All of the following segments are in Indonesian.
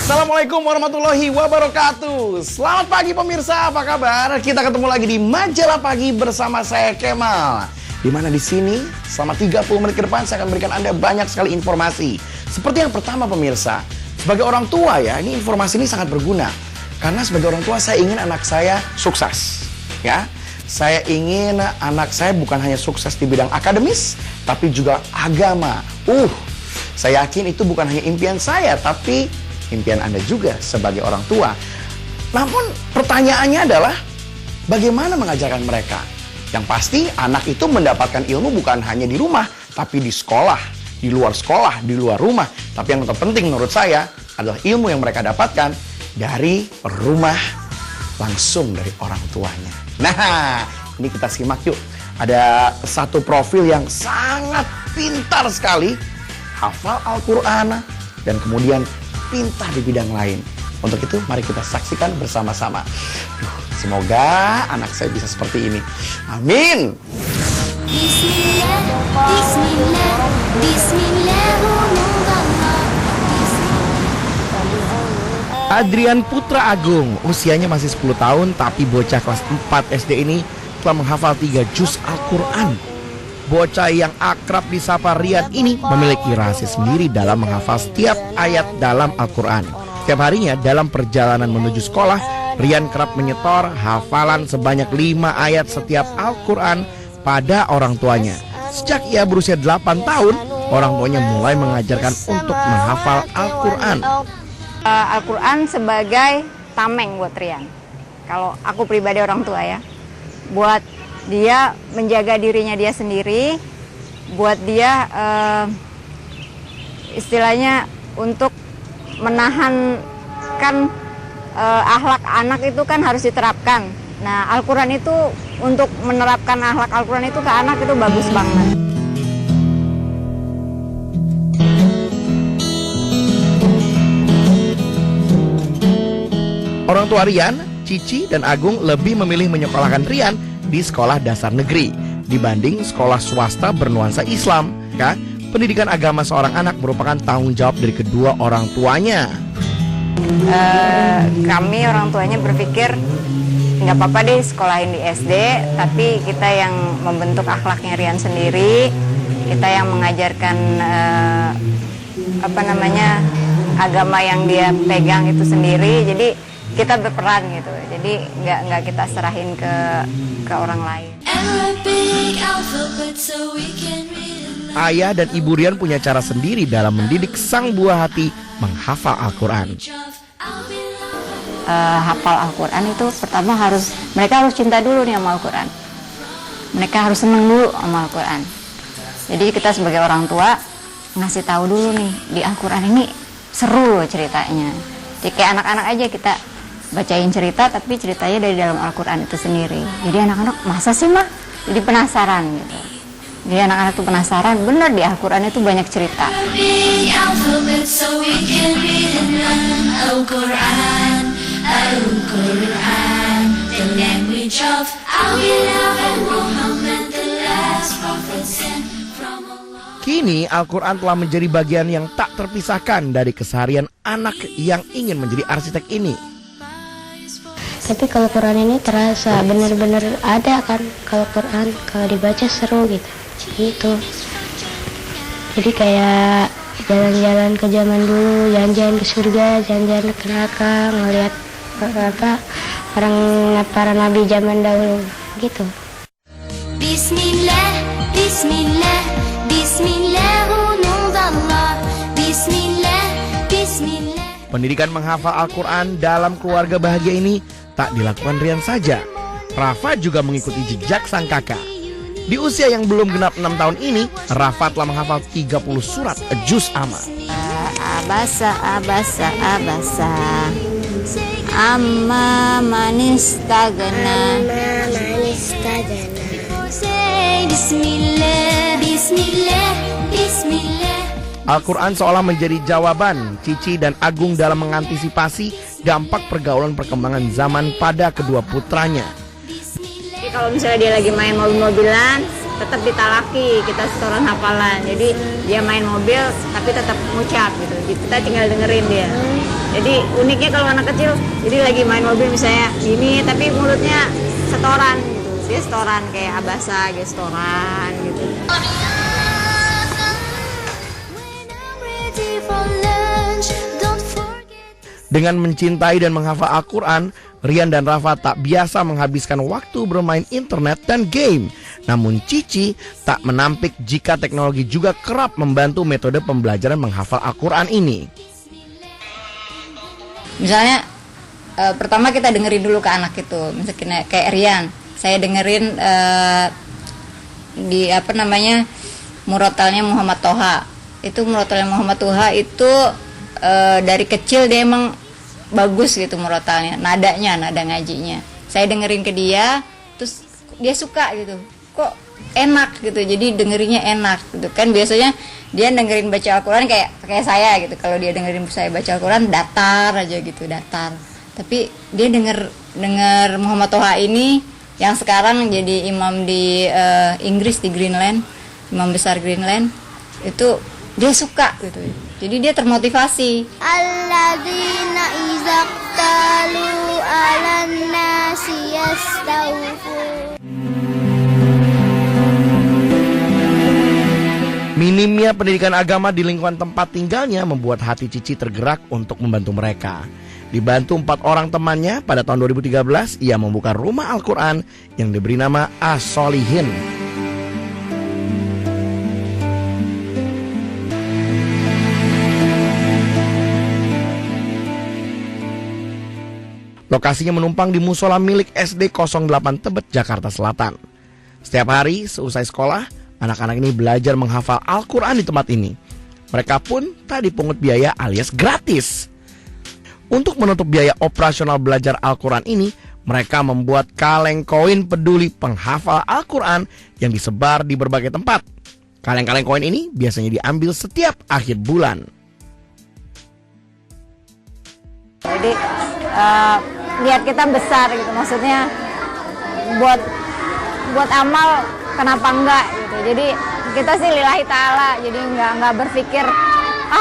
Assalamualaikum warahmatullahi wabarakatuh. Selamat pagi pemirsa, apa kabar? Kita ketemu lagi di Majalah Pagi bersama saya Kemal. Dimana di sini selama 30 menit ke depan saya akan berikan Anda banyak sekali informasi. Seperti yang pertama pemirsa, sebagai orang tua ya, ini informasi ini sangat berguna. Karena sebagai orang tua saya ingin anak saya sukses. Ya, saya ingin anak saya bukan hanya sukses di bidang akademis, tapi juga agama. Saya yakin itu bukan hanya impian saya, tapi impian Anda juga sebagai orang tua. Namun pertanyaannya adalah bagaimana mengajarkan mereka? Yang pasti anak itu mendapatkan ilmu bukan hanya di rumah, tapi di sekolah, di luar rumah. Tapi yang terpenting menurut saya adalah ilmu yang mereka dapatkan dari rumah, langsung dari orang tuanya. Nah, ini kita simak yuk. Ada satu profil yang sangat pintar sekali, hafal Al-Quran, dan kemudian pintar di bidang lain. Untuk itu mari kita saksikan bersama-sama. Semoga anak saya bisa seperti ini. Amin. Bismillah, Bismillah, Bismillah. Adrian Putra Agung, usianya masih 10 tahun, tapi bocah kelas 4 SD ini telah menghafal 3 juz Al-Quran. Bocah yang akrab disapa Rian ini memiliki rahasia sendiri dalam menghafal setiap ayat dalam Al-Quran. Setiap harinya dalam perjalanan menuju sekolah, Rian kerap menyetor hafalan sebanyak 5 ayat setiap Al-Quran pada orang tuanya. Sejak ia berusia 8 tahun, orang tuanya mulai mengajarkan untuk menghafal Al-Quran. Al-Quran sebagai tameng buat Rian. Kalau aku pribadi orang tua ya, buat dia menjaga dirinya dia sendiri, buat dia istilahnya untuk menahan kan akhlak anak itu kan harus diterapkan. Nah, Al-Quran itu untuk menerapkan akhlak Al-Quran itu ke anak itu bagus banget. Orang tua Rian, Cici dan Agung lebih memilih menyekolahkan Rian di sekolah dasar negeri dibanding sekolah swasta bernuansa Islam. Ya, pendidikan agama seorang anak merupakan tanggung jawab dari kedua orang tuanya. Kami orang tuanya berpikir nggak apa-apa deh sekolahin di SD, tapi kita yang membentuk akhlaknya Rian sendiri, kita yang mengajarkan agama yang dia pegang itu sendiri. Jadi kita berperan gitu, jadi nggak kita serahin ke orang lain. Ayah dan ibu Rian punya cara sendiri dalam mendidik sang buah hati menghafal Al-Quran. Hafal Al-Quran itu pertama mereka harus cinta dulu nih sama Al-Quran. Mereka harus seneng dulu sama Al-Quran. Jadi kita sebagai orang tua ngasih tahu dulu nih, di Al-Quran ini seru loh ceritanya. Jadi kayak anak-anak aja kita bacain cerita, tapi ceritanya dari dalam Al-Quran itu sendiri. Jadi anak-anak, masa sih mah? Jadi penasaran gitu. Jadi anak-anak tuh penasaran, bener di Al-Quran itu banyak cerita. Kini Al-Quran telah menjadi bagian yang tak terpisahkan dari keseharian anak yang ingin menjadi arsitek ini. Tapi kalau Quran ini terasa benar-benar ada kan, kalau Quran kalau dibaca seru gitu. Jadi kayak jalan-jalan ke zaman dulu, jalan-jalan ke surga, jalan-jalan ke neraka, ngelihat para nabi zaman dahulu gitu. Bismillah, Bismillah, Bismillahirrahmanirrahim. Bismillah, Bismillah. Pendidikan menghafal Al-Quran dalam keluarga bahagia ini tak dilakukan Rian saja. Rafa juga mengikuti jejak sang kakak. Di usia yang belum genap 6 tahun ini, Rafa telah menghafal 30 surat juz amma. Abasa, abasa, abasa, amma manistagna. Bismillah, Bismillah, Bismillah. Al-Quran seolah menjadi jawaban Cici dan Agung dalam mengantisipasi dampak pergaulan perkembangan zaman pada kedua putranya. Jadi kalau misalnya dia lagi main mobil-mobilan, tetap ditalaki, kita setoran hafalan. Jadi dia main mobil tapi tetap ngucap gitu. Kita tinggal dengerin dia. Jadi uniknya kalau anak kecil, jadi lagi main mobil misalnya gini, tapi mulutnya setoran gitu. Dia setoran kayak abasa, gitu, setoran gitu. Dengan mencintai dan menghafal Al-Quran, Rian dan Rafa tak biasa menghabiskan waktu bermain internet dan game. Namun Cici tak menampik jika teknologi juga kerap membantu metode pembelajaran menghafal Al-Quran ini. Misalnya pertama kita dengerin dulu ke anak itu, misalnya kayak Rian, saya dengerin di murotalnya Muhammad Toha. Itu murotalnya Muhammad Toha itu dari kecil dia emang bagus gitu murotalnya, nada ngajinya. Saya dengerin ke dia, terus dia suka gitu, kok enak gitu, jadi dengerinnya enak gitu kan. Biasanya dia dengerin baca Al-Quran kayak saya gitu, kalau dia dengerin saya baca Al-Quran datar aja gitu, datar. Tapi dia denger Muhammad Toha ini yang sekarang jadi imam di Inggris, di Greenland, imam besar Greenland, itu dia suka gitu, jadi dia termotivasi. Alladzina izaqtalu 'alan nasi yastawfun. Minimnya pendidikan agama di lingkungan tempat tinggalnya membuat hati Cici tergerak untuk membantu mereka. Dibantu 4 orang temannya, pada tahun 2013 ia membuka rumah Al-Quran yang diberi nama As-Solihin. Lokasinya menumpang di musola milik SD 08 Tebet, Jakarta Selatan. Setiap hari seusai sekolah, anak-anak ini belajar menghafal Al-Quran di tempat ini. Mereka pun tak dipungut biaya alias gratis. Untuk menutup biaya operasional belajar Al-Quran ini, mereka membuat kaleng koin peduli penghafal Al-Quran yang disebar di berbagai tempat. Kaleng-kaleng koin ini biasanya diambil setiap akhir bulan. Jadi lihat kita besar gitu, maksudnya buat amal kenapa enggak gitu. Jadi kita sih lillahi ta'ala, jadi nggak berpikir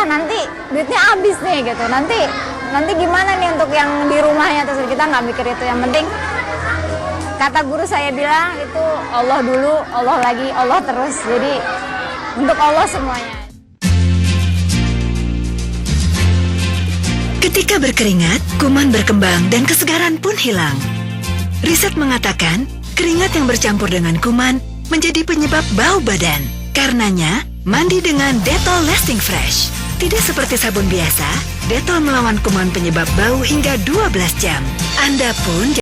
nanti duitnya habis nih gitu, nanti gimana nih untuk yang di rumahnya, terus kita nggak mikir itu. Yang penting kata guru saya bilang itu Allah dulu, Allah lagi, Allah terus, jadi untuk Allah semuanya. Ketika berkeringat, kuman berkembang dan kesegaran pun hilang. Riset mengatakan, keringat yang bercampur dengan kuman menjadi penyebab bau badan. Karenanya, mandi dengan Dettol Lasting Fresh. Tidak seperti sabun biasa, Dettol melawan kuman penyebab bau hingga 12 jam. Anda pun